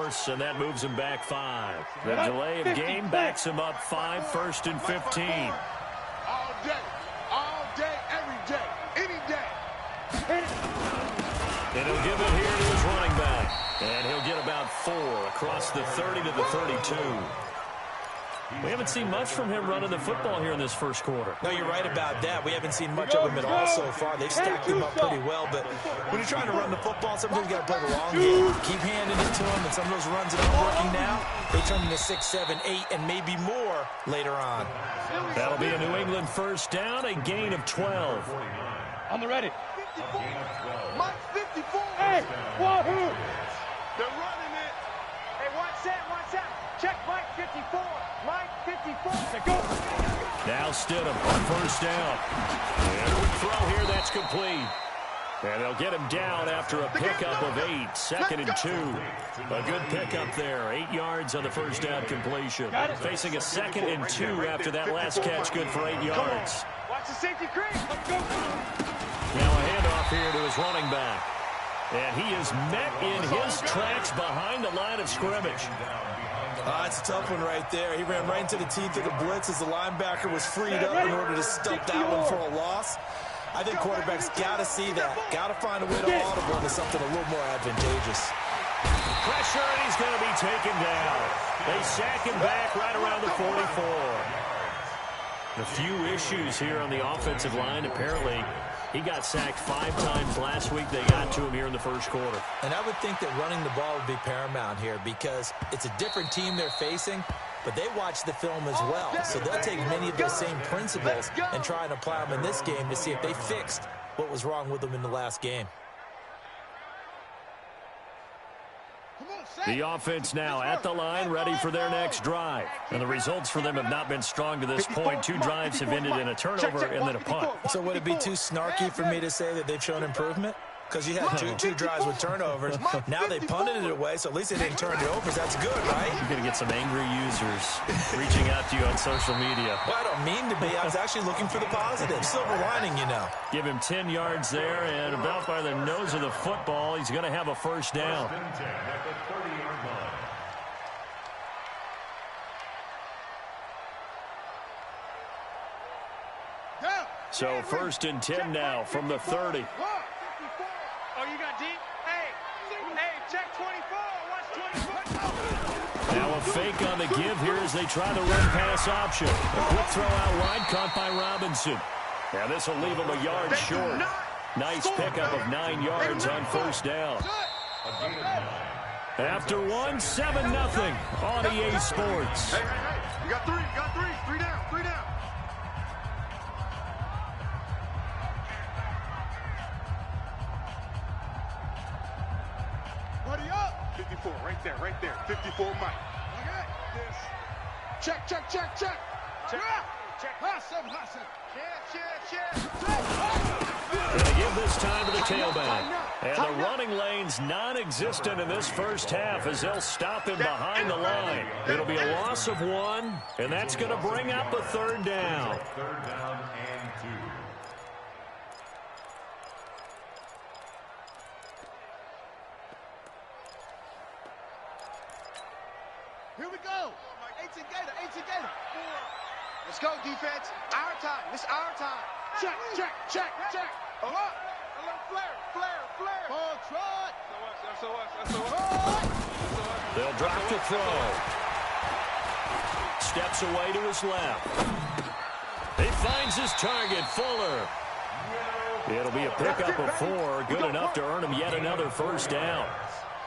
force, and that moves him back 5. The delay of game backs him up 5, 1st and 15. All day, every day, any day. And he'll give it here to his running back. And he'll get about 4 across the 30 to the 32. We haven't seen much from him running the football here in this first quarter. No, you're right about that. We haven't seen much of him at all so far. They've stacked him up pretty well, but when you're trying to run the football, sometimes you got to play the long game. Keep handing it to him, and some of those runs that aren't working now, they turn into 6, 7, 8, and maybe more later on. That'll be a New England first down, a gain of 12. On the ready. 54. Mike 54. Hey, wahoo! They're running it. Hey, one set. Check Mike 54. Mike 54. Go. Now Stidham on first down. And a quick throw here, that's complete. And they'll get him down after a pickup of 8, 2nd and 2. A good pickup there, 8 yards on the first down completion. Facing a 2nd and 2 after that last catch, good for 8 yards. Watch the safety creep. Let's go. Now a handoff here to his running back. And he is met in his tracks behind the line of scrimmage. It's a tough one right there. He ran right into the teeth of the blitz as the linebacker was freed up in order to stump that one for a loss. I think quarterbacks got to see that. Got to find a way to audible into something a little more advantageous. Pressure, and he's going to be taken down. They sack him back right around the 44. A few issues here on the offensive line. Apparently, he got sacked 5 times last week. They got to him here in the first quarter. And I would think that running the ball would be paramount here because it's a different team they're facing, but they watch the film as well. So they'll take many of those same principles and try and apply them in this game to see if they fixed what was wrong with them in the last game. The offense now at the line, ready for their next drive. And the results for them have not been strong to this point. 2 drives have ended in a turnover and then a punt. So would it be too snarky for me to say that they've shown improvement? Because you had two drives with turnovers. Now they punted it away, so at least they didn't turn it over. So that's good, right? You're going to get some angry users reaching out to you on social media. Well, I don't mean to be. I was actually looking for the positive. Silver lining, you know. Give him 10 yards there, and about by the nose of the football, he's going to have a first down. So 1st and 10 now from the 30. Oh, you got deep? Hey, check 24. Watch 24. Now a fake on the give here as they try the run pass option. A quick throw out wide caught by Robinson. Now this will leave him a yard short. Nice pickup of 9 yards on first down. After 1, 7-0 on EA Sports. Hey. You got 3. Three down. Buddy up. 54, right there. 54, Mike. Look at this. Check. Hustle. Check. Gonna give this time to the tailback. And the running lane's non-existent in this first half as they'll stop him behind the line. It'll be a loss of 1, and that's going to bring up a 3rd down. 3rd down and 2. Here we go. 18 Gator. Let's go, defense. Our time. It's our time. Check. A little flare. Ball trot. So what? They'll drop to throw. Steps away to his left. He finds his target, Fuller. It'll be a pickup of 4, good enough to earn him yet another first down.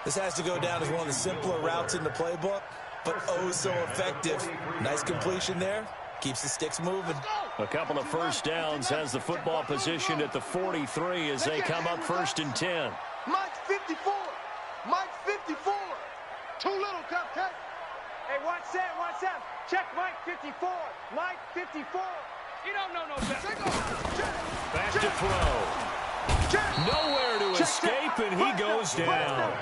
This has to go down as one of the simpler routes in the playbook, but oh so effective. Nice completion there. Keeps the sticks moving. A couple of first downs, has the football positioned at the 43 as they come up 1st and 10. Mike 54. Too little, cupcake. Hey, watch that. Check Mike 54. Mike 54. You don't know no better. Back to throw. Nowhere to escape, and he goes down.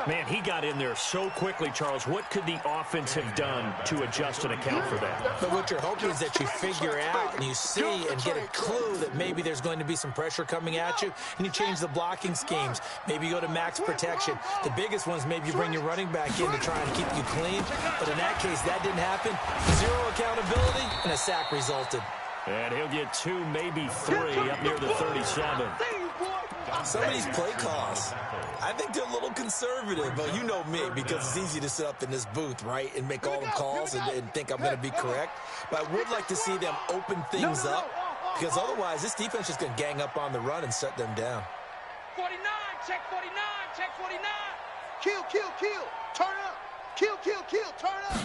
Man, he got in there so quickly, Charles. What could the offense have done to adjust and account for that? But what you're hoping is that you figure out and you see and get a clue that maybe there's going to be some pressure coming at you, and you change the blocking schemes. Maybe you go to max protection. The biggest one is maybe you bring your running back in to try and keep you clean. But in that case, that didn't happen. Zero accountability, and a sack resulted. And he'll get 2, maybe 3 up near the 37. Some of these play calls, I think they're a little conservative, but you know me, because it's easy to sit up in this booth, right, and make all the calls and think I'm going to be correct. But I would like to see them open things up, because otherwise this defense is going to gang up on the run and shut them down. 49, check 49, check 49. Kill, kill, kill. Turn up. Kill, kill, kill. Turn up.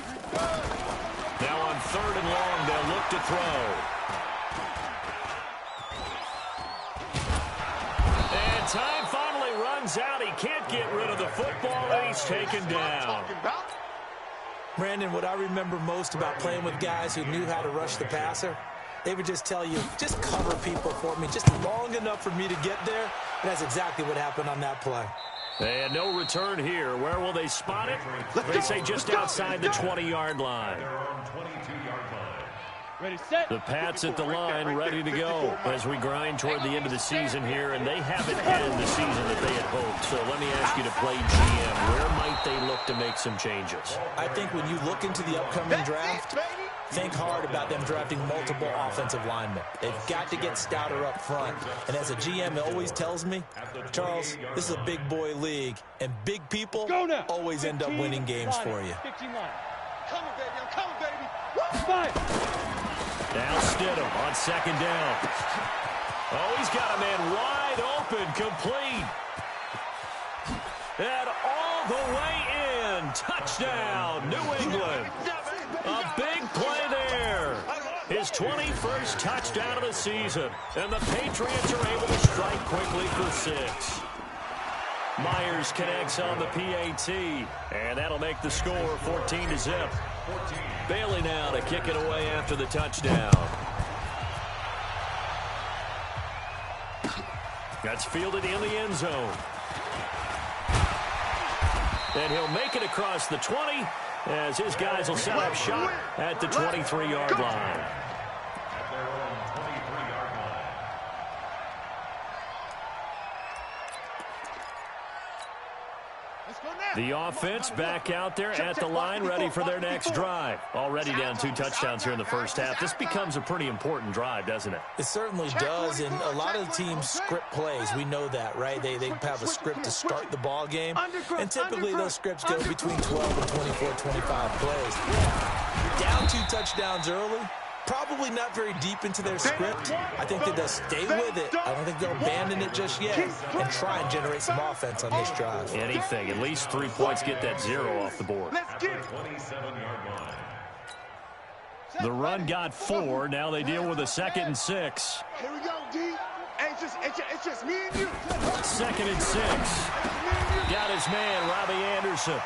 Now on 3rd and long, they'll look to throw. And time finally runs out. He can't get rid of the football, and he's taken down. Brandon, what I remember most about playing with guys who knew how to rush the passer, they would just tell you, just cover people for me, just long enough for me to get there. And that's exactly what happened on that play. And no return here. Where will they spot it? They say just outside the 20-yard line. Ready, set. The Pats at the line, ready to go as we grind toward the end of the season here, and they haven't had the season that they had hoped. So let me ask you to play GM. Where might they look to make some changes? I think when you look into the upcoming draft, think hard about them drafting multiple offensive linemen. They've got to get stouter up front. And as a GM, it always tells me, Charles, this is a big boy league, and big people always end up winning games for you. 15 Coming, baby. I'm coming, baby. Five. Now Stidham on 2nd down. Oh, he's got a man wide open, complete. And all the way in. Touchdown, New England. A big play there. His 21st touchdown of the season. And the Patriots are able to strike quickly for 6. Myers connects on the PAT. And that'll make the score 14-0. Bailey now to kick it away after the touchdown. That's fielded in the end zone. And he'll make it across the 20 as his guys will set up shop at the 23-yard line. The offense back out there at the line, ready for their next drive. Already down 2 touchdowns here in the first half. This becomes a pretty important drive, doesn't it? It certainly does, and a lot of the teams script plays. We know that, right? They have a script to start the ball game, and typically those scripts go between 12 and 24, 25 plays. Down 2 touchdowns early, probably not very deep into their script. I think that they'll stay with it. I don't think they'll abandon it just yet and try and generate some offense on this drive. Anything. At least 3 points, get that 0 off the board. The run got 4. Now they deal with a 2nd and 6. Here we go, D. Hey, it's just me and you. 2nd and 6. Got his man, Robbie Anderson.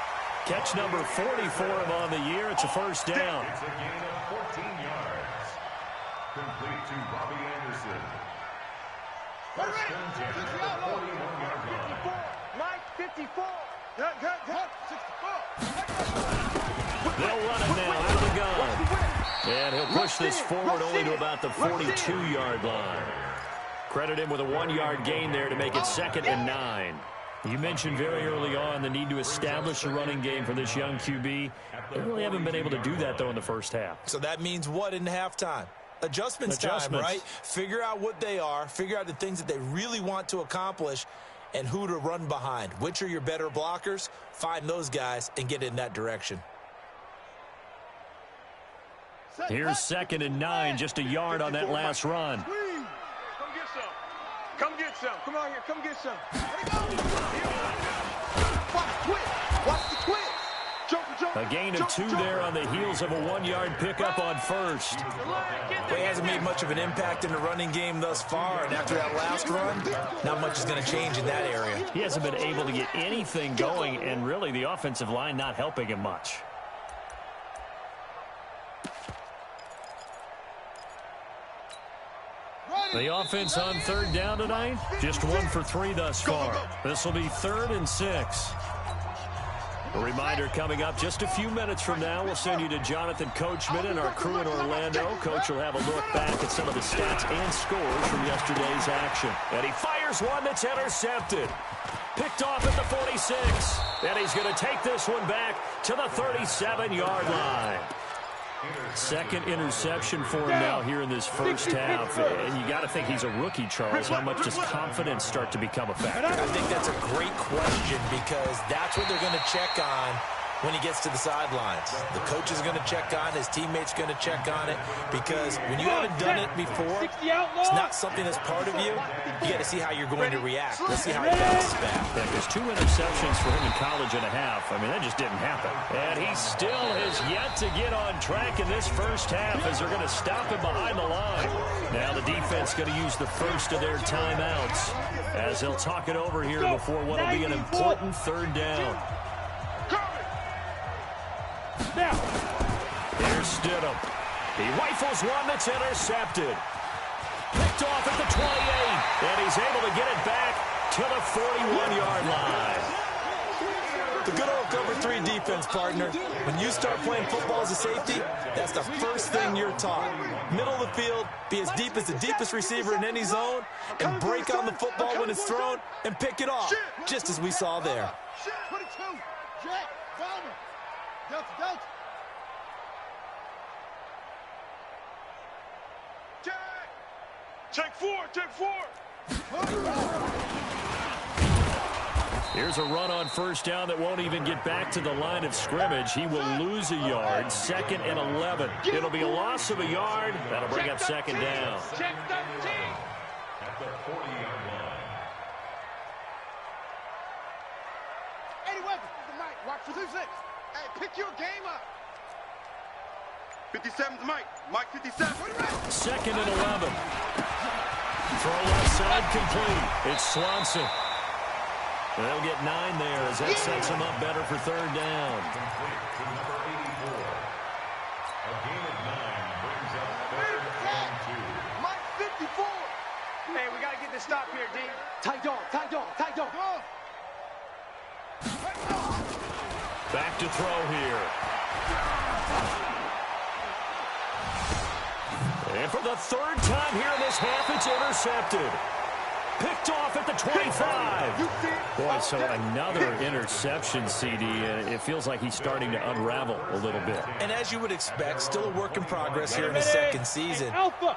Catch number 40 for him on the year. It's a first down. It's a gain of 14 yards. Complete to Robbie Anderson. First and 10 at the 41-yard line. Mike, 54. Good, 64. They'll run it now out of the gun. And he'll push this forward only to about the 42-yard line. Credit him with a 1-yard gain there to make it 2nd and 9. You mentioned very early on the need to establish a running game for this young QB. They really haven't been able to do that, though, in the first half. So that means what in halftime? Adjustments time, right? Figure out what they are, figure out the things that they really want to accomplish, and who to run behind. Which are your better blockers? Find those guys and get in that direction. Here's 2nd and 9, just a yard on that last run. Come get some. Come get some. Come on here. Come get some. Watch the twist. A gain of 2 there on the heels of a 1-yard pickup on first. Well, he hasn't made much of an impact in the running game thus far, and after that last run, not much is going to change in that area. He hasn't been able to get anything going, and really the offensive line not helping him much. Ready. The offense on third down tonight, just 1 for 3 thus far. This will be 3rd and 6. A reminder coming up just a few minutes from now. We'll send you to Jonathan Coachman and our crew in Orlando. Coach will have a look back at some of the stats and scores from yesterday's action. And he fires one that's intercepted. Picked off at the 46. And he's going to take this one back to the 37-yard line. Second interception for him now here in this first half. And you got to think he's a rookie, Charles. How much does confidence start to become a factor? I think that's a great question because that's what they're going to check on when he gets to the sidelines. The coach is going to check on, his teammates going to check on it, because when you haven't done it before, it's not something that's part of you. You got to see how you're going to react. Let's see how he bounces back. Yeah, there's 2 interceptions for him in college and a half. I mean, that just didn't happen. And he still has yet to get on track in this first half as they're going to stop him behind the line. Now the defense going to use the first of their timeouts as they'll talk it over here before what will be an important 3rd down. Now. Here's Stidham. He rifles one that's intercepted. Picked off at the 28. And he's able to get it back to the 41-yard line. The good old cover 3 defense, partner. When you start playing football as a safety, that's the first thing you're taught. Middle of the field, be as deep as the deepest receiver in any zone, and break on the football when it's thrown and pick it off, just as we saw there. 22. Jack, Bowman. Delta, Delta. Jack. Check 4, check 4. Here's a run on first down that won't even get back to the line of scrimmage. He will lose a yard. 2nd and 11. It'll be a loss of a yard. That'll bring up 2nd down. Check 13. At the 40-yard line. Eddie Weber, the mic. Watch for 26. Hey, pick your game up. 57's Mike. Mike 57. 2nd and 11. Throw left side complete. It's Swanson. They'll get 9 there as that sets them up better for 3rd down. Complete to number 84. A gain of 9 brings up 3rd and 2. Mike 54. Hey, we got to get this stop here, D. Tight dog, tight dog, tight dog. Back to throw here. And for the 3rd time here in this half, it's intercepted. Picked off at the 25. Boy, so another interception, CD. It feels like he's starting to unravel a little bit. And as you would expect, still a work in progress here in his 2nd season.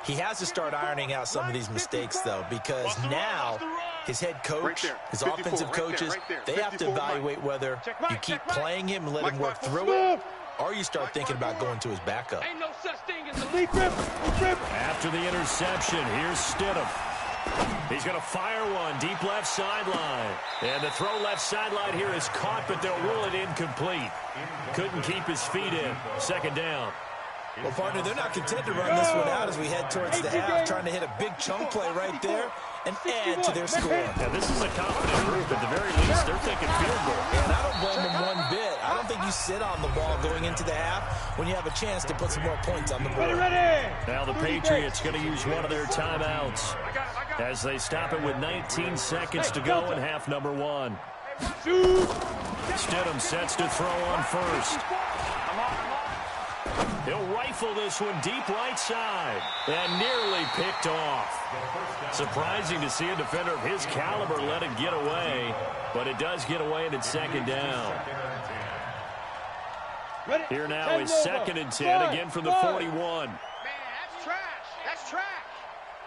He has to start ironing out some of these mistakes, though, because now his head coach, his offensive coaches, they have to evaluate whether you keep playing him and let him work through it, or you start thinking about going to his backup. Ain't no such thing as a lead grip. After the interception, here's Stidham. He's going to fire one deep left sideline. And the throw left sideline here is caught, but they'll rule it incomplete. Couldn't keep his feet in. 2nd down. Well, partner, they're not content to run this one out as we head towards the half, trying to hit a big chunk play right there and add to their score. Yeah, this is a confident group. At the very least, they're thinking field goal. And I don't blame them one bit. I don't think you sit on the ball going into the half when you have a chance to put some more points on the board. Now the Patriots going to use one of their timeouts as they stop it with 19 seconds to go in half number 1. Stidham sets to throw on first. He'll rifle this one deep right side and nearly picked off. Surprising to see a defender of his caliber let it get away, but it does get away and it's 2nd down. Here now is 2nd and 10 again from the 41. Man, that's trash. That's trash.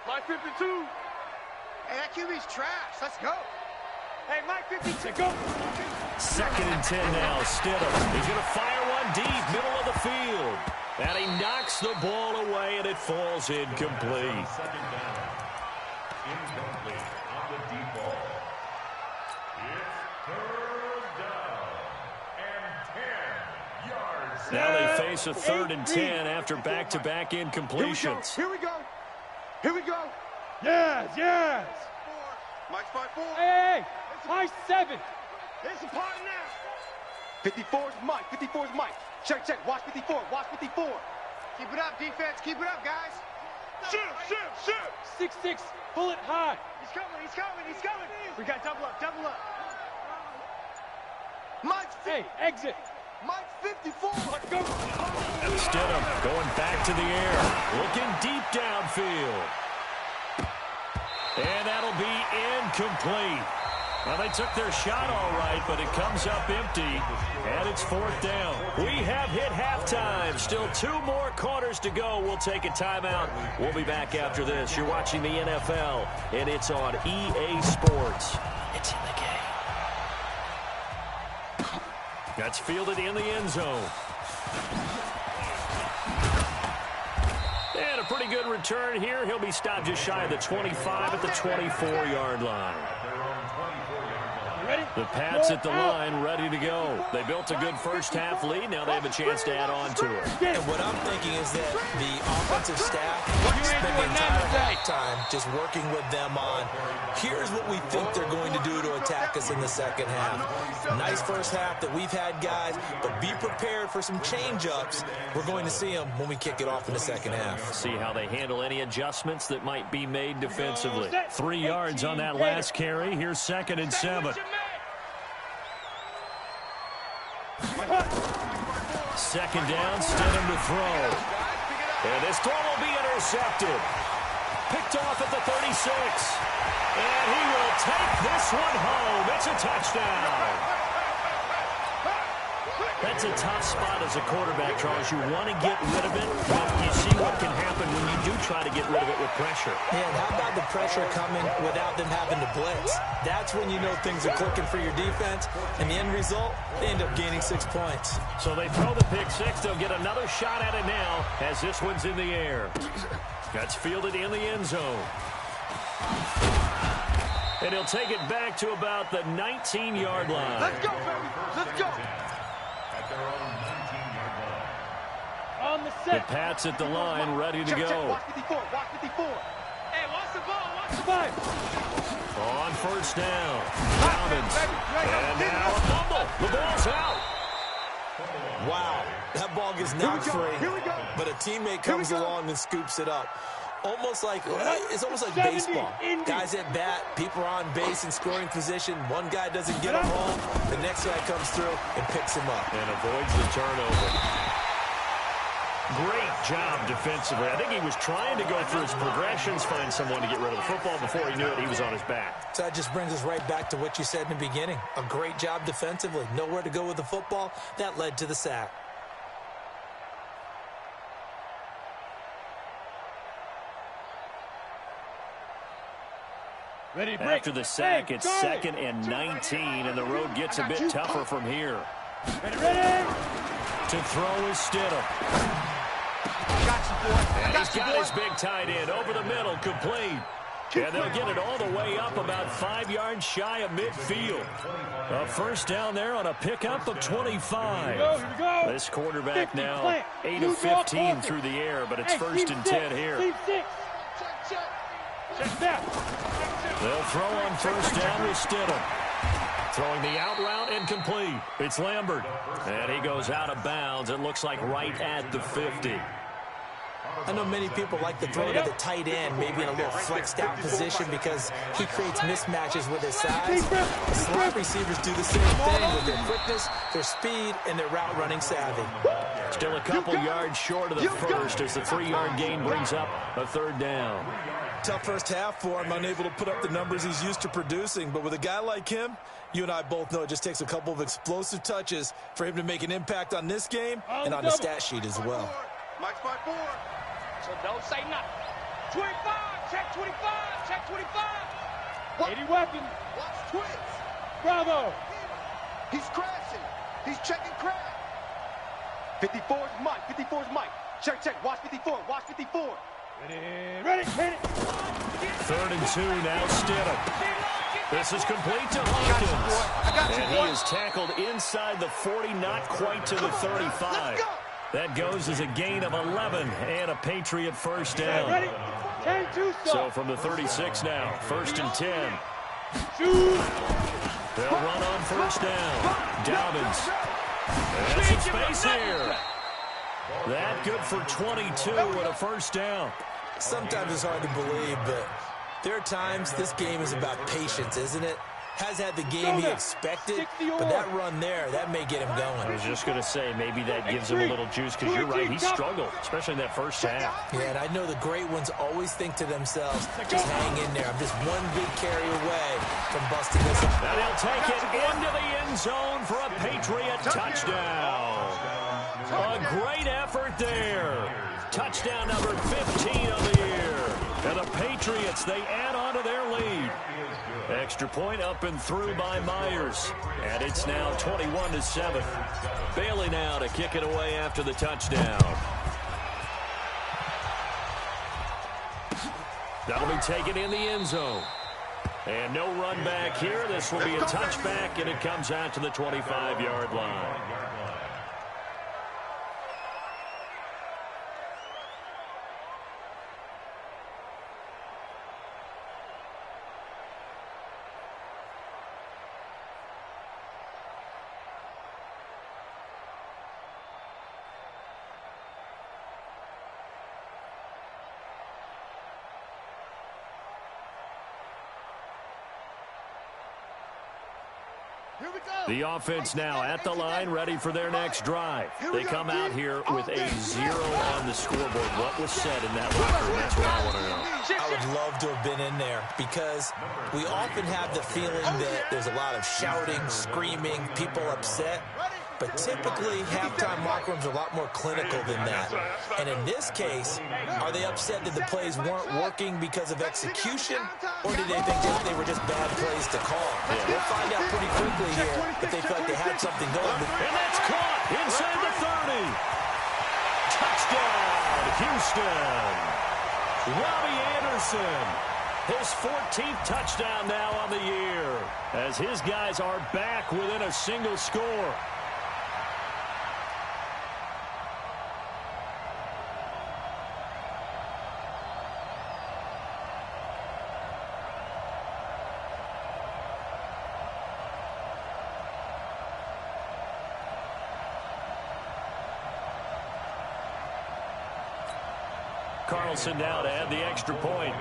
Mike 52. Hey, that QB's trash. Let's go. Hey, Mike 52. Go. 2nd and 10 now. Stidham. He's going to fire one deep, middle of the field. And he knocks the ball away, and it falls incomplete. 2nd down. Incomplete on the deep ball. It's 3rd down and 10 yards. Now they face a 3rd and 10 after back-to-back incompletions. Here we go. Here we go. Yes, yes. Mike's 5-4. Hey, Mike 7. It's a party now. 54's Mike. 54's Mike. Check, check. Watch 54. Watch 54. Keep it up, defense. Keep it up, guys. Shoot. 6-6. Pull it high. He's coming. We got double up. Mike, Hey, exit. Mike 54. Go. Stidham going back to the air. Looking deep downfield. And that'll be incomplete. Well, they took their shot all right, but it comes up empty, and it's 4th down. We have hit halftime. Still 2 more quarters to go. We'll take a timeout. We'll be back after this. You're watching the NFL, and it's on EA Sports. It's in the game. That's fielded in the end zone. And a pretty good return here. He'll be stopped just shy of the 25 at the 24-yard line. The Pats at the line, ready to go. They built a good first-half lead. Now they have a chance to add on to it. And what I'm thinking is that the offensive staff spent the entire halftime just working with them on, here's what we think they're going to do to attack us in the second half. Nice first half that we've had, guys, but be prepared for some change-ups. We're going to see them when we kick it off in the second half. See how they handle any adjustments that might be made defensively. 3 yards on that last carry. Here's 2nd and 7. Second down, Stidham to throw. And this throw will be intercepted. Picked off at the 36. And he will take this one home. It's a touchdown. That's a tough spot as a quarterback, Charles. You want to get rid of it, but you see what can happen when you do try to get rid of it with pressure. Yeah, and how about the pressure coming without them having to blitz? That's when you know things are clicking for your defense. And the end result, they end up gaining 6 points. So they throw the pick six. They'll get another shot at it now as this one's in the air. That's fielded in the end zone. And he'll take it back to about the 19-yard line. Let's go, baby. Let's go. On the The set. Pats at the line, ready to go. Watch 54. Hey, watch the ball. 5. On first down. Dobbins. And now a fumble. The ball's out. Wow, that ball gets knocked free, Here we go. but a teammate comes along and scoops it up. It's almost like 70, baseball. Indy. Guys at bat, people are on base in scoring position. One guy doesn't get him home. The next guy comes through and picks him up. And avoids the turnover. Great job defensively. I think he was trying to go through his progressions, find someone to get rid of the football. Before he knew it, he was on his back. So that just brings us right back to what you said in the beginning. A great job defensively. Nowhere to go with the football. That led to the sack. Ready to break. After the sack, Hey, it's Charlie. 2nd and 19, and the road gets a bit tougher from here. Ready. To throw is Stidham. And he's got his big tight end over the middle, complete. And they'll get it all the way up about 5 yards shy of midfield. A first down there on a pickup of 25. Here we go. This quarterback 50, now plant. 8 New of ball 15 pocket. through the air, but it's Hey, 1st team and six. 10 here. Team 6. Check that. They'll throw on first down with Stidham. Throwing the out route incomplete. It's Lambert. And he goes out of bounds. It looks like right at the 50. I know many people like to throw to the tight end, maybe in a little flexed out position because he creates mismatches with his size. The slot receivers do the same thing with their quickness, their speed, and their route running savvy. Still a couple yards short of the first as the 3-yard gain brings up a 3rd down. Tough first half for him, unable to put up the numbers he's used to producing. But with a guy like him, you and I both know it just takes a couple of explosive touches for him to make an impact on this game and on the stat sheet as well. Mike's 5-4. So don't say nothing. 25. Check 25. Check 25. 80 weapons. Watch twins. Bravo. He's crashing. He's checking crash. 54 is Mike. 54 is Mike. Check. Watch 54. Watch 54. Ready. Hit it. 3rd and 2 now, Stidham. This is complete to Hawkins. And he is tackled inside the 40, not quite to the 35. That goes as a gain of 11 and a Patriot first down. Ready. 10-2 So from the 36 now, 1st and 10. Shoot. They'll run on first down. Dobbins. And some space here. That good for 22 and a first down. Sometimes it's hard to believe, but there are times this game is about patience, isn't it? Has had the game he expected, but that run there, that may get him going. I was just going to say, maybe that gives him a little juice, because you're right, he struggled, especially in that first half. Yeah, and I know the great ones always think to themselves, just hang in there. I'm just one big carry away from busting this up. And he'll take it into the end zone for a Patriot touchdown. A great effort there. Touchdown number 15 of the year. And the Patriots, they add on to their lead. Extra point up and through by Myers. And it's now 21-7. Bailey now to kick it away after the touchdown. That'll be taken in the end zone. And no run back here. This will be a touchback, and it comes out to the 25-yard line. The offense now at the line, ready for their next drive. They come out here with a 0 on the scoreboard. What was said in that locker room? That's what I want to know. I would love to have been in there, because we often have the feeling that there's a lot of shouting, screaming, people upset. But typically, halftime locker rooms are a lot more clinical than that. And in this case, are they upset that the plays weren't working because of execution, or did they think that they were just bad plays to call? Yeah. We'll find out pretty quickly here if they felt they had something going. And that's caught inside the 30. Touchdown, Houston. Robbie Anderson. His 14th touchdown now on the year, as his guys are back within a single score. Carlson now to add the extra point.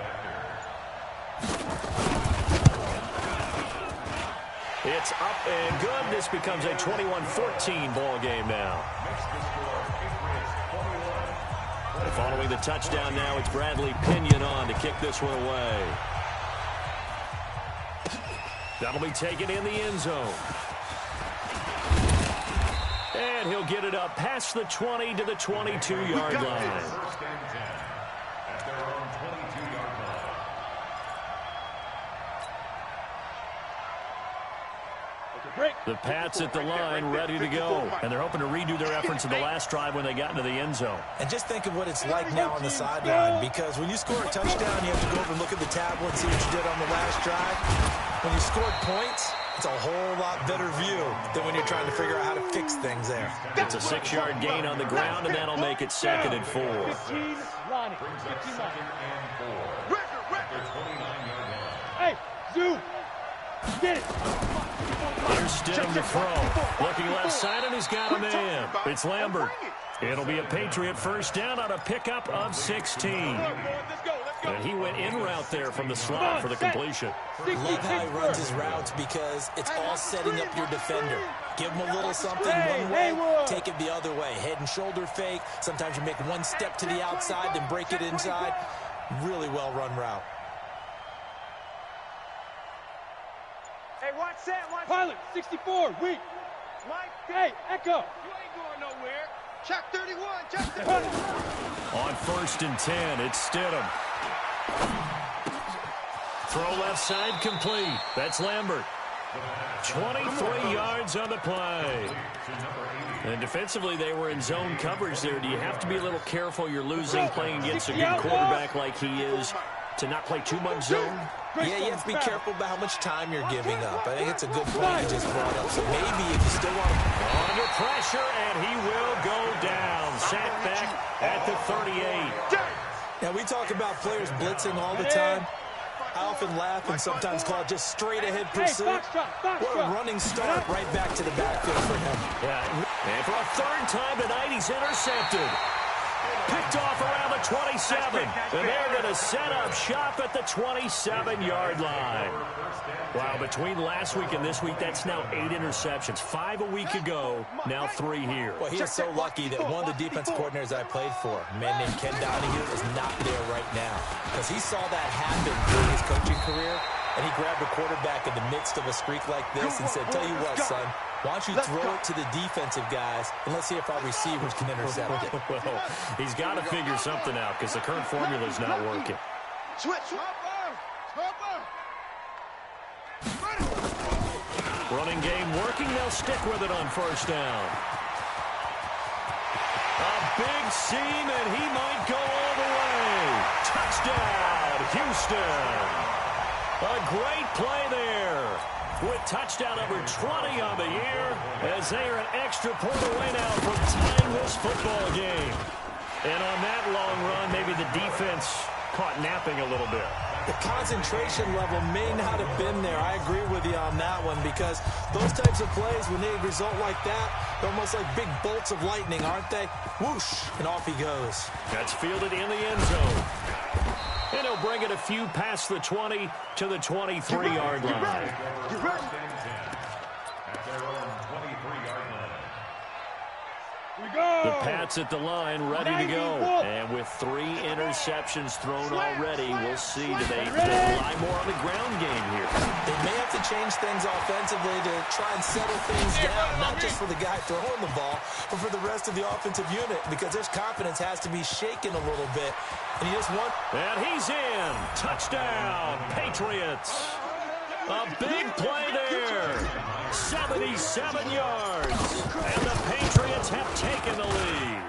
It's up and good. This becomes a 21-14 ball game now. And following the touchdown now, it's Bradley Pinion on to kick this one away. That'll be taken in the end zone. And he'll get it up past the 20 to the 22-yard line. The Pats at the line, ready to go. And they're hoping to redo their efforts in the last drive when they got into the end zone. And just think of what it's like now on the sideline, because when you score a touchdown, you have to go over and look at the tablet and see what you did on the last drive. When you scored points, it's a whole lot better view than when you're trying to figure out how to fix things there. It's a 6-yard gain on the ground, and that'll make it 2nd and 4. Hey, Zoo, get it. Here's Stidham to throw. Looking left side, and he's got a man. It's Lambert. It'll be a Patriot first down on a pickup of 16. And he went in route there from the slot for the completion. Love how he runs his routes, because it's all setting up your defender. Give him a little something one way, take it the other way. Head and shoulder fake. Sometimes you make one step to the outside, then break it inside. Really well-run route. Hey, watch that, watch Pilot, 64, weak. Mike. Hey, Echo. You ain't going nowhere. Check 31, check 31. On 1st and 10, it's Stidham. Throw left side complete. That's Lambert. 23 yards on the play. And defensively, they were in zone coverage there. Do you have to be a little careful? You're losing playing against a good quarterback like he is, to not play too much zone? Yeah, you have to be careful about how much time you're giving up. I think it's a good point you just brought up. So maybe if you still want to... Under pressure, and he will go down. Sacked back at the 38. Now, we talk about players blitzing all the time. I often laugh and sometimes call it just straight-ahead pursuit. What a running start right back to the backfield for him. Yeah, and for a 3rd time tonight, he's intercepted. Picked off around the 27. And they're going to set up shop at the 27-yard line. Wow, between last week and this week, that's now 8 interceptions. 5 a week ago, now 3 here. Well, he is so lucky that one of the defense coordinators I played for, a man named Ken Donahue, is not there right now. Because he saw that happen during his coaching career, and he grabbed a quarterback in the midst of a streak like this and said, tell you what, son, why don't you throw it to the defensive guys, and let's see if our receivers can intercept it. Well, he's got to figure something out because the current formula is not working. Switch. Running game working. They'll stick with it on first down. A big seam, and he might go all the way. Touchdown, Houston. A great play there. With touchdown number 20 on the year, as they are an extra point away now from tying this football game. And on that long run, maybe the defense caught napping a little bit. The concentration level may not have been there. I agree with you on that one, because those types of plays, when they result like that, they're almost like big bolts of lightning, aren't they? Whoosh, and off he goes. That's fielded in the end zone. And he'll bring it a few past the 20 to the 23-yard line. You ready? At their own 23-yard line. We go. The Pats at the line, ready to go. And with 3 interceptions thrown already, we'll see, do they rely more on the ground game here? They may have to change things offensively to try and settle things down, not just for the guy throwing the ball, but for the rest of the offensive unit, because their confidence has to be shaken a little bit. And And he's in. Touchdown, Patriots. A big play there. 77 yards. And the Patriots have taken the lead.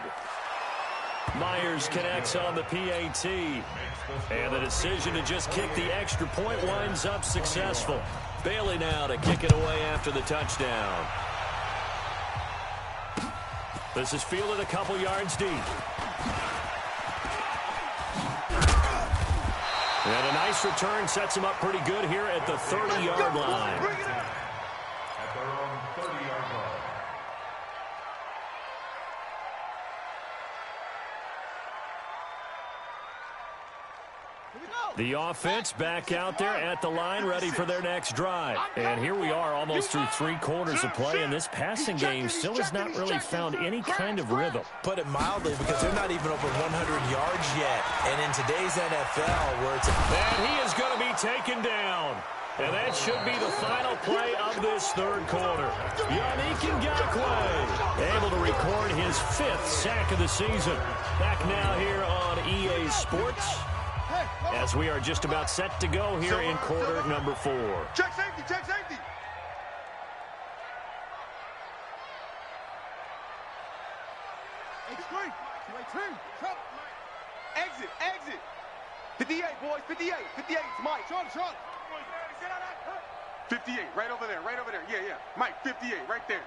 Myers connects on the PAT. And the decision to just kick the extra point winds up successful. Bailey now to kick it away after the touchdown. This is fielded a couple yards deep. And a nice return sets him up pretty good here at the 30-yard line. At their own 30-yard line. The offense back out there at the line, ready for their next drive. And here we are almost through 3 quarters of play, and this passing game still has not really found any kind of rhythm. Put it mildly, because they're not even over 100 yards yet. And in today's NFL, where it's... And he is going to be taken down. And that should be the final play of this 3rd quarter. Yannick Ngakoue able to record his 5th sack of the season. Back now here on EA Sports, as we are just about set to go here in quarter number 4. Check safety, check safety. Exit, exit. 58, boys, 58. 58, it's Mike. Charlie. 58, right over there, Yeah. Mike, 58, right there.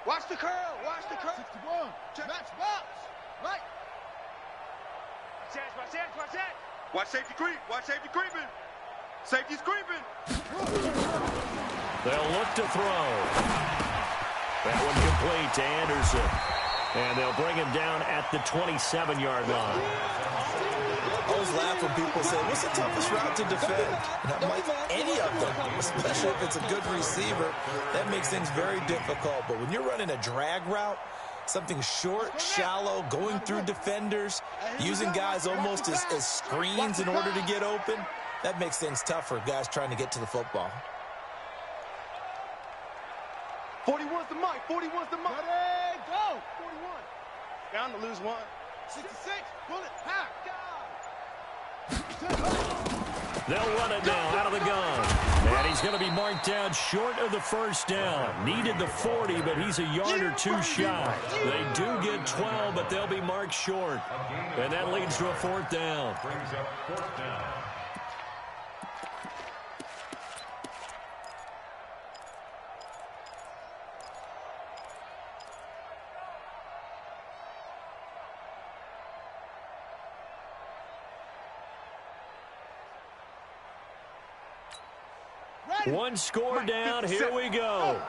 Watch the curl. 61. Check. Match box. Right. Watch that. Watch safety creep. Creeping. Safety's creeping. They'll look to throw. That one complete to Anderson. And they'll bring him down at the 27-yard line. I always laugh when people say, what's the toughest route to defend? And I'm like, any of them, especially if it's a good receiver. That makes things very difficult. But when you're running a drag route, something short, shallow, going through defenders, using guys almost as screens in order to get open, that makes things tough for guys trying to get to the football. 41's the Mike. Ready, go. 41. Down to lose 1. 66. Pull it. Pack. They'll run it now out of the gun. And he's going to be marked down short of the first down. Needed the 40, but he's a yard or 2 shy. They do get 12, but they'll be marked short. And that leads to a 4th down. Brings up 4th down. One score down. Here we go.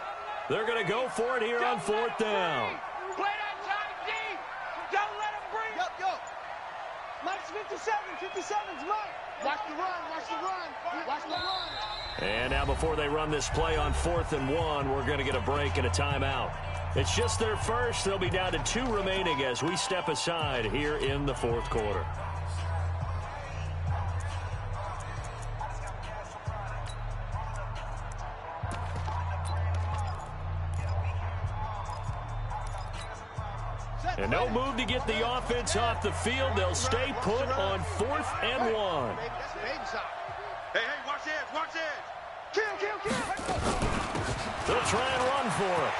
They're going to go for it here on 4th down. Play that tight deep. Don't let him breathe. Go. 57's mine. Watch the run, watch the run, watch the run. And now before they run this play on 4th and 1, we're going to get a break and a timeout. It's just their first. They'll be down to 2 remaining as we step aside here in the 4th quarter. And no move to get the offense off the field. They'll stay put on 4th and 1. Hey, watch it, watch it. Kill. They'll try and run for it.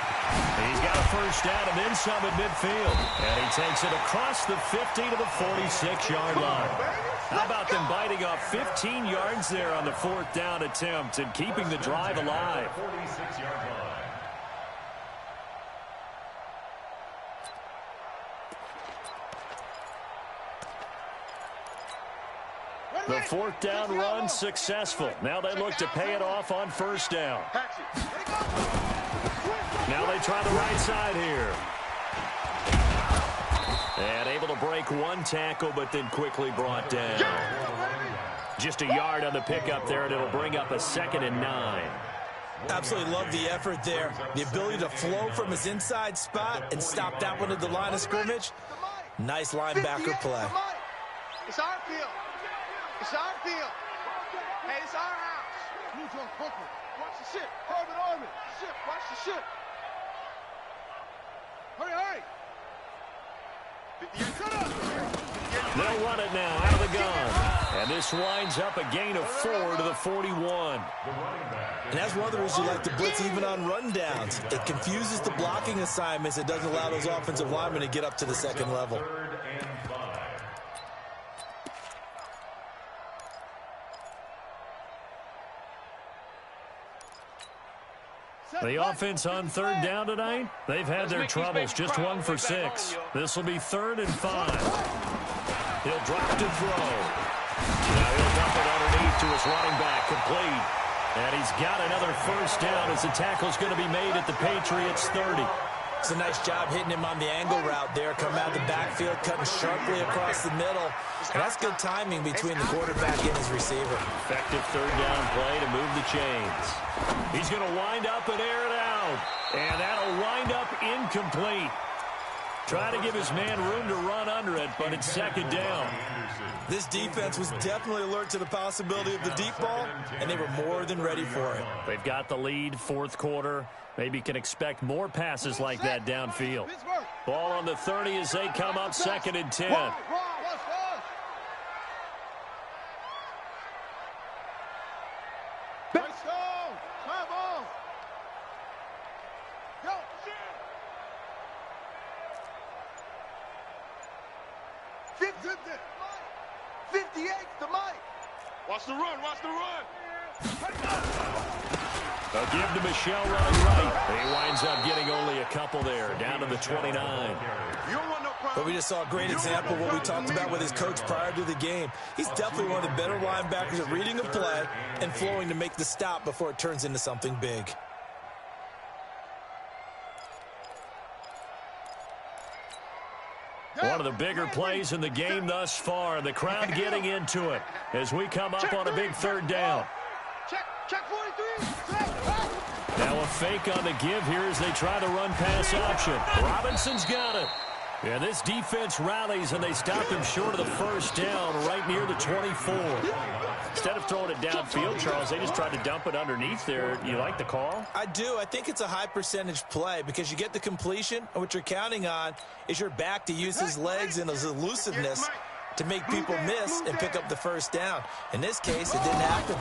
He's got a first down and then some at midfield. And he takes it across the 50 to the 46-yard line. How about them biting off 15 yards there on the 4th down attempt and keeping the drive alive? 46-yard line. The 4th down run successful. Now they look to pay it off on 1st down. Now they try the right side here. And able to break one tackle, but then quickly brought down. Just a yard on the pickup there, and it'll bring up a 2nd and 9. Absolutely love the effort there. The ability to flow from his inside spot and stop that one at the line of scrimmage. Nice linebacker play. It's our field. It's our field. Hey, it's our house. Watch the ship. Orbit. Ship. Watch the ship. Hurry. They'll run it now out of the gun. And this winds up a gain of 4 to the 41. And that's one of the reasons you like to blitz even on rundowns. It confuses the blocking assignments. It doesn't allow those offensive linemen to get up to the second level. The offense on 3rd down tonight, they've had their troubles, just 1 for 6. This will be 3rd and 5. He'll drop to throw. Now he'll dump it underneath to his running back, complete. And he's got another first down as the tackle's going to be made at the Patriots 30. It's a nice job hitting him on the angle route there. Coming out of the backfield, cutting sharply across the middle. And that's good timing between the quarterback and his receiver. Effective 3rd down play to move the chains. He's going to wind up and air it out. And that'll wind up incomplete. Try to give his man room to run under it, but it's 2nd down. This defense was definitely alert to the possibility of the deep ball, and they were more than ready for it. They've got the lead, 4th quarter. Maybe can expect more passes like that downfield. Ball on the 30 as they come up 2nd and 10. Watch the run. A give to Michelle running right. He winds up getting only a couple there, down to the 29. But we just saw a great example of what we talked about with his coach prior to the game. He's definitely one of the better linebackers at reading a play and flowing to make the stop before it turns into something big. One of the bigger plays in the game thus far. The crowd getting into it as we come up on a big 3rd down. Check 43. Now a fake on the give here as they try the run pass option. Robinson's got it. Yeah, this defense rallies and they stop him short of the first down right near the 24. Instead of throwing it downfield, Charles, they just tried to dump it underneath there. You like the call? I do. I think it's a high percentage play because you get the completion, and what you're counting on is your back to use his legs and his elusiveness to make people miss and pick up the first down. In this case, it didn't happen.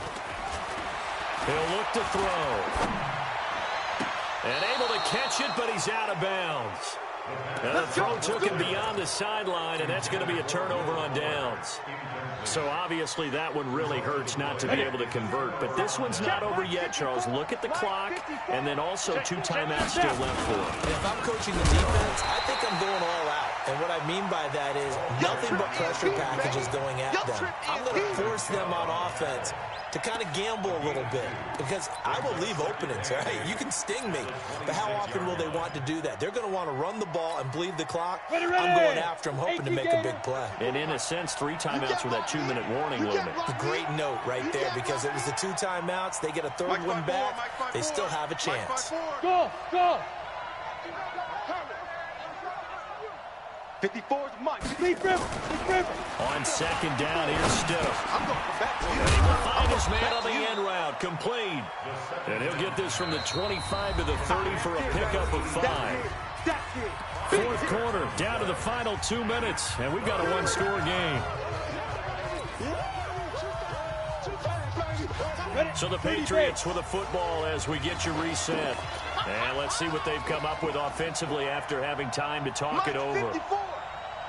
He'll look to throw. And able to catch it, but he's out of bounds. And the throw took him beyond the sideline, and that's going to be a turnover on downs. So obviously that one really hurts not to be able to convert. But this one's not over yet, Charles. Look at the clock, and then also 2 timeouts still left for him. If I'm coaching the defense, I think I'm going all out. And what I I mean by that is nothing but pressure packages going at them. I'm going to force them on offense to kind of gamble a little bit because I will leave openings, right? You can sting me, but how often will they want to do that? They're going to want to run the ball and bleed the clock. I'm going after them, hoping to make a big play. And in a sense, 3 timeouts with that 2-minute warning limit. A great note right there because it was the 2 timeouts. They get a 3rd one back. They still have a chance. Go, go. 54 is Mike. Deep river. On 2nd down, here's Stidham. And he will find his man on the end route, complete. And he'll get this from the 25 to the 30 for a pickup of 5. 4th quarter, down to the final 2 minutes, and we've got a 1-score game. So the Patriots with a football as we get you reset. And let's see what they've come up with offensively after having time to talk it over.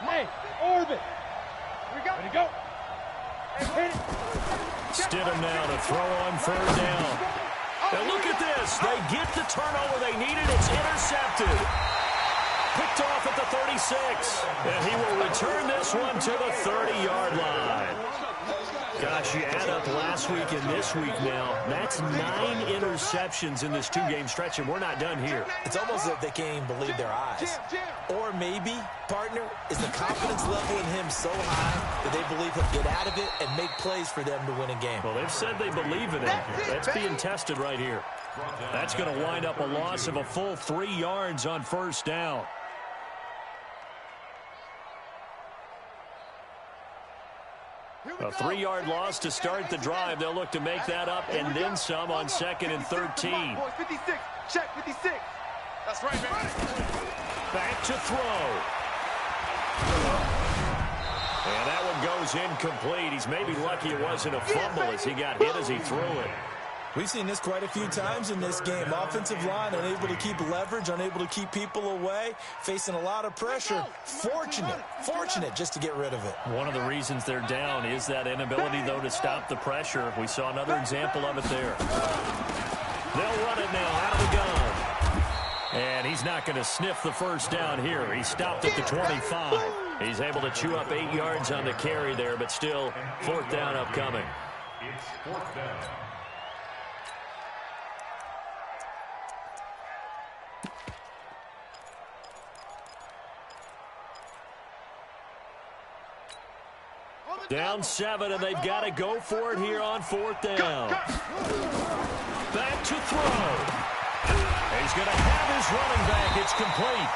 Hey, orbit. Here we go. Ready to go. Hey, hit it. Stidham now to throw on 3rd down. And look at this. They get the turnover they needed. It's intercepted. Picked off at the 36. And he will return this one to the 30-yard line. Gosh, you add up last week and this week now. That's 9 interceptions in this 2-game stretch, and we're not done here. It's almost like they can't even believe their eyes. Or maybe, partner, is the confidence level in him so high that they believe he'll get out of it and make plays for them to win a game. Well, they've said they believe in him. That's being tested right here. That's going to wind up a loss of a full 3 yards on 1st down. A 3-yard loss to start the drive. They'll look to make that up and then some on 2nd and 13. 56. Check 56. That's right, man. Back to throw. And that one goes incomplete. He's maybe lucky it wasn't a fumble as he got hit as he threw it. We've seen this quite a few times in this game. Offensive line unable to keep leverage, unable to keep people away, facing a lot of pressure. Fortunate just to get rid of it. One of the reasons they're down is that inability, though, to stop the pressure. We saw another example of it there. They'll run it now out of the gun. And he's not going to sniff the 1st down here. He stopped at the 25. He's able to chew up 8 yards on the carry there, but still 4th down upcoming. It's 4th down. Down 7, and they've got to go for it here on 4th down. Back to throw. He's going to have his running back. It's complete.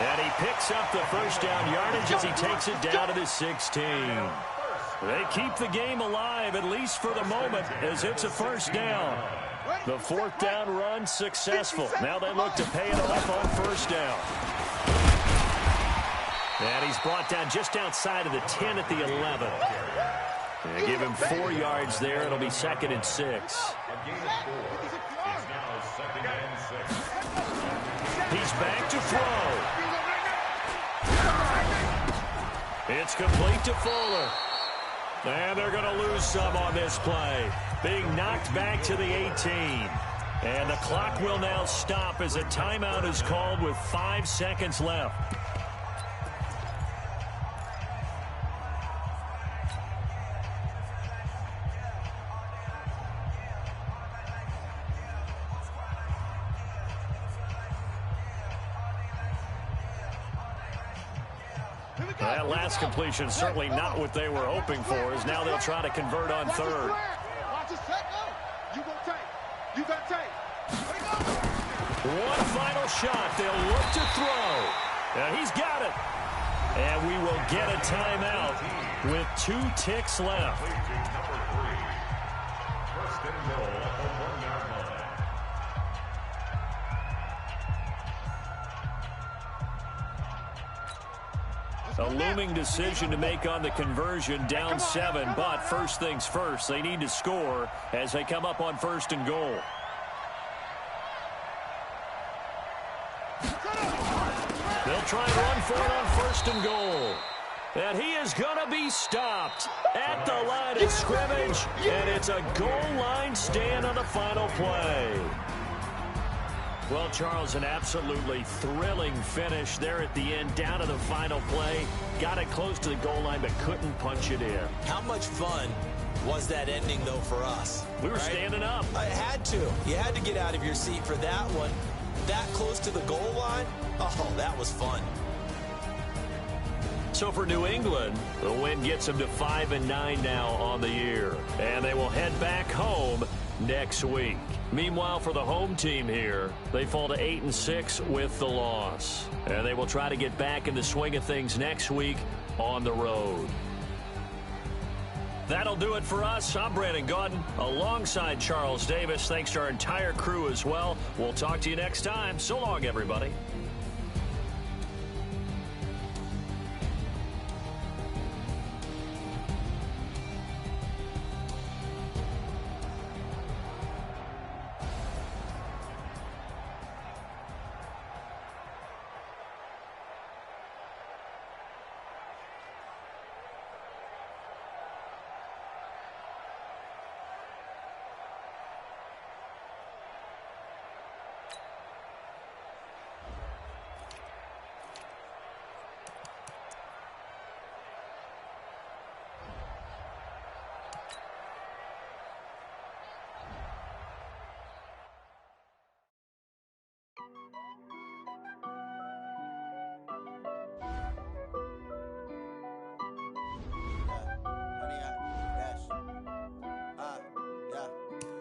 And he picks up the 1st down yardage as he takes it down to the 16. They keep the game alive, at least for the moment, as it's a 1st down. The 4th down run successful. Now they look to pay it off on 1st down. And he's brought down just outside of the 10 at the 11. And give him 4 yards there. It'll be 2nd and 6. He's back to throw. It's complete to Fuller. And they're going to lose some on this play. Being knocked back to the 18. And the clock will now stop as a timeout is called with 5 seconds left. That last completion certainly not what they were hoping for, as now they'll try to convert on 3rd. One final shot. They'll look to throw. And he's got it. And we will get a timeout with 2 ticks left. First and goal at the 1-yard line. A looming decision to make on the conversion, down 7, but first things first, they need to score as they come up on 1st and goal. They'll try and run for it on 1st and goal. And he is going to be stopped at the line of scrimmage, and it's a goal line stand on the final play. Well, Charles, an absolutely thrilling finish there at the end, down to the final play. Got it close to the goal line, but couldn't punch it in. How much fun was that ending, though, for us? We were standing up. I had to. You had to get out of your seat for that one. That close to the goal line? Oh, that was fun. So for New England, the win gets them to 5-9 now on the year. And they will head back home next week. Meanwhile, for the home team here, they fall to 8-6 with the loss. And they will try to get back in the swing of things next week on the road. That'll do it for us. I'm Brandon Gaudin alongside Charles Davis. Thanks to our entire crew as well. We'll talk to you next time. So long, everybody.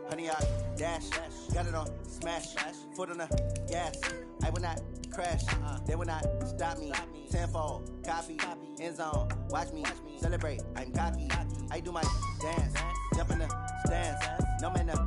Honey, I dash, got it on smash, foot on the gas. I will not crash, they will not stop me. Tenfold, copy, end zone, watch me celebrate. I'm cocky, I do my dance, jump in the stands, no man to